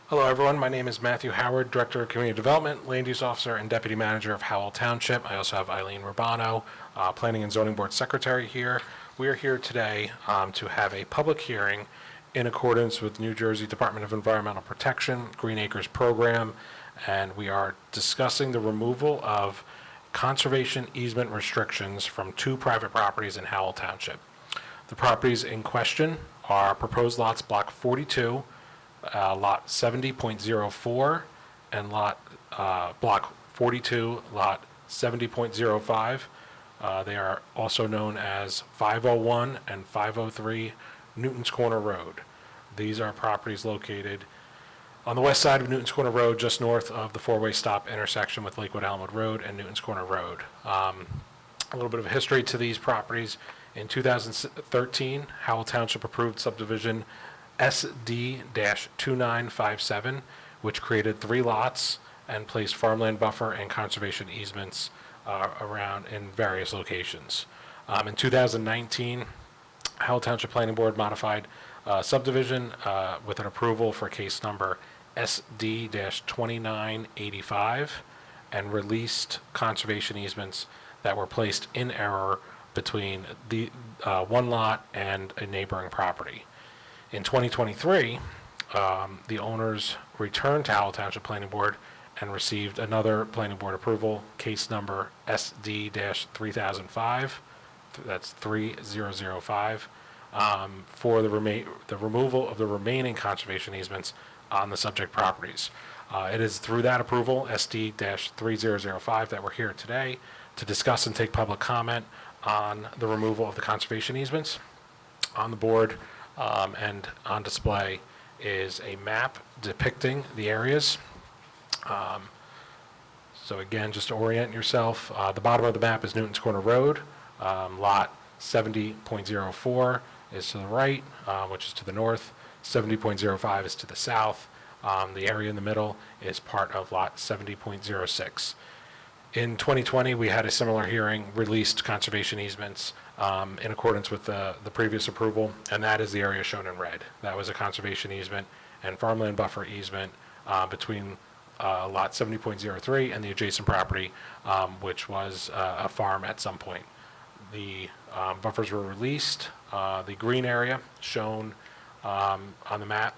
Hello, everyone. My name is Matthew Howard, Director of Community Development, Land Use Officer, and Deputy Manager of Howell Township. I also have Eileen Rubano, Planning and Zoning Board Secretary here. We are here today to have a public hearing in accordance with New Jersey Department of Environmental Protection Green Acres Program, and we are discussing the removal of conservation easement restrictions from 2 private properties in Howell Township. The properties in question are proposed lots Block 42, Lot 70.04, and Block 42, Lot 70.05. They are also known as 501 and 503 Newton's Corner Road. These are properties located on the west side of Newton's Corner Road, just north of the 4-way stop intersection with Lakewood Elmwood Road and Newton's Corner Road. A little bit of history to these properties. In 2013, Howell Township approved subdivision SD-2957, which created 3 lots and placed farmland buffer and conservation easements around in various locations. In 2019, Howell Township Planning Board modified subdivision with an approval for case number SD-2985 and released conservation easements that were placed in error between the one lot and a neighboring property. In 2023, the owners returned to Howell Township Planning Board and received another planning board approval, case number SD-3005, that's 3005, for the removal of the remaining conservation easements on the subject properties. It is through that approval, SD-3005, that we're here today to discuss and take public comment on the removal of the conservation easements. On the board and on display is a map depicting the areas. So again, just to orient yourself, the bottom of the map is Newton's Corner Road. Lot 70.04 is to the right, which is to the north. 70.05 is to the south. The area in the middle is part of lot 70.06. In 2020, we had a similar hearing, released conservation easements in accordance with the previous approval, and that is the area shown in red. That was a conservation easement and farmland buffer easement between lot 70.03 and the adjacent property, which was a farm at some point. The buffers were released. The green area shown on the map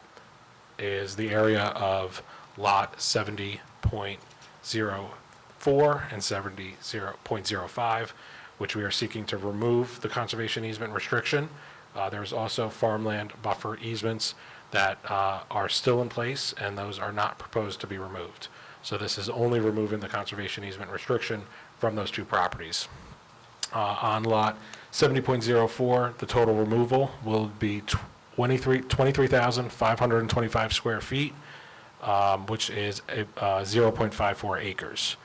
is the area of lot 70.04 and 70.05, which we are seeking to remove the conservation easement restriction. There's also farmland buffer easements that are still in place, and those are not proposed to be removed. So this is only removing the conservation easement restriction from those 2 properties. On lot 70.04, the total removal will be 23,525 square feet, which is 0.54 acres.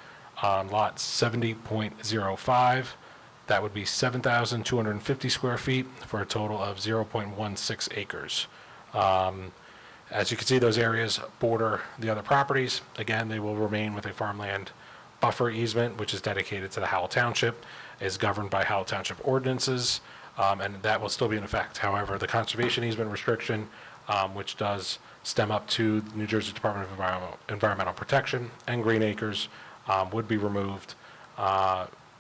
On lot 70.05, that would be 7,250 square feet for a total of 0.16 acres. As you can see, those areas border the other properties. Again, they will remain with a farmland buffer easement, which is dedicated to the Howell Township, is governed by Howell Township ordinances, and that will still be in effect. However, the conservation easement restriction, which does stem up to the New Jersey Department of Environmental Protection and Green Acres, would be removed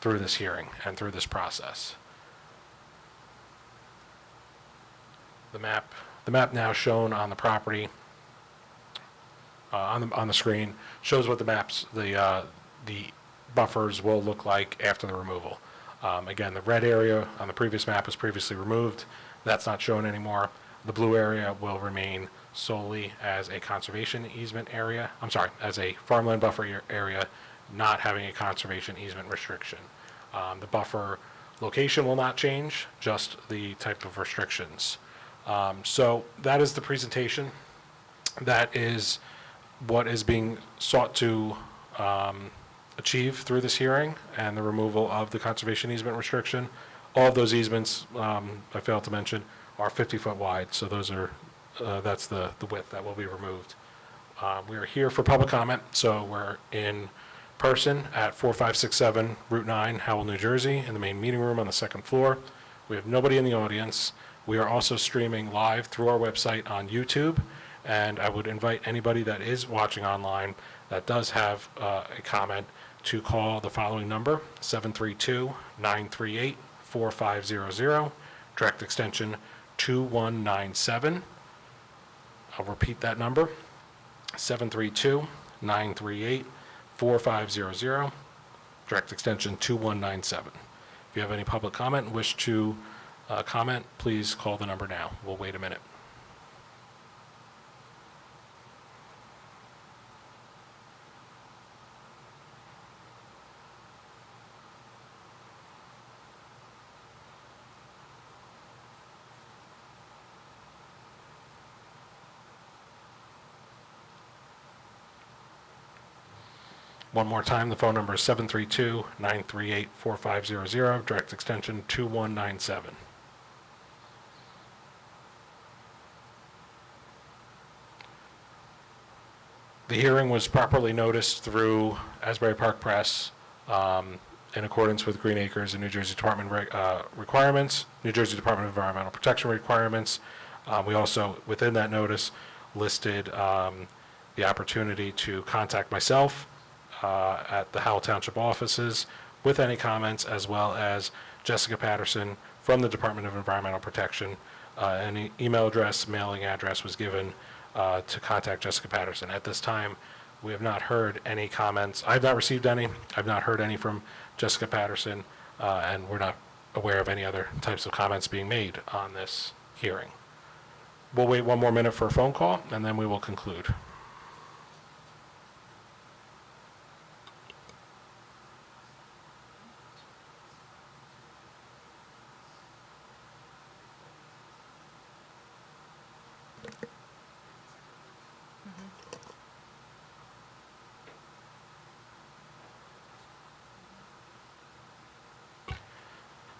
through this hearing and through this process. The map now shown on the property on the screen shows what the buffers will look like after the removal. Again, the red area on the previous map was previously removed. That's not shown anymore. The blue area will remain solely as a conservation easement area. I'm sorry, as a farmland buffer area, not having a conservation easement restriction. The buffer location will not change, just the type of restrictions. So that is the presentation. That is what is being sought to achieve through this hearing and the removal of the conservation easement restriction. All of those easements, I failed to mention, are 50-foot wide, so those are that's the width that will be removed. We are here for public comment, so we're in person at 4567 Route 9, Howell, New Jersey, in the main meeting room on the 2nd floor. We have nobody in the audience. We are also streaming live through our website on YouTube, And I would invite anybody that is watching online that does have a comment to call the following number, 732-938-4500, direct extension 2197. I'll repeat that number, 732-938-4500, direct extension 2197. If you have any public comment and wish to comment, please call the number now. We'll wait a minute. One more time, the phone number is 732-938-4500, direct extension 2197. The hearing was properly noticed through Asbury Park Press in accordance with Green Acres and New Jersey Department requirements, New Jersey Department of Environmental Protection requirements. We also, within that notice, listed the opportunity to contact myself at the Howell Township offices with any comments, as well as Jessica Patterson from the Department of Environmental Protection. An email address, mailing address was given to contact Jessica Patterson. At this time, we have not heard any comments. I've not received any. I've not heard any from Jessica Patterson, and we're not aware of any other types of comments being made on this hearing. We'll wait one more minute for a phone call, and then we will conclude.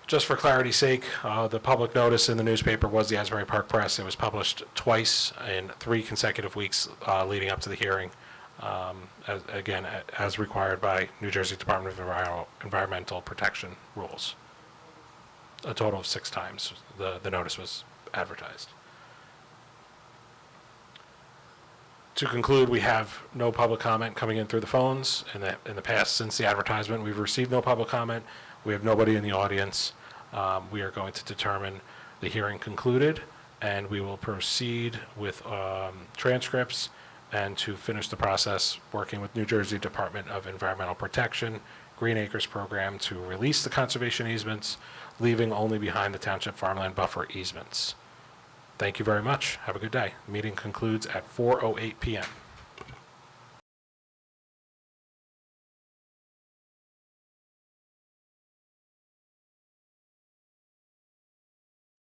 Just for clarity's sake, the public notice in the newspaper was the Asbury Park Press. It was published twice in 3 consecutive weeks leading up to the hearing, as required by New Jersey Department of Environmental Protection rules. A total of 6 times the notice was advertised. To conclude, we have no public comment coming in through the phones. In the past, since the advertisement, we've received no public comment. We have nobody in the audience. We are going to determine the hearing concluded, and we will proceed with transcripts and to finish the process working with New Jersey Department of Environmental Protection, Green Acres Program to release the conservation easements, leaving only behind the township farmland buffer easements. Thank you very much. Have a good day. Meeting concludes at 4:08 p.m.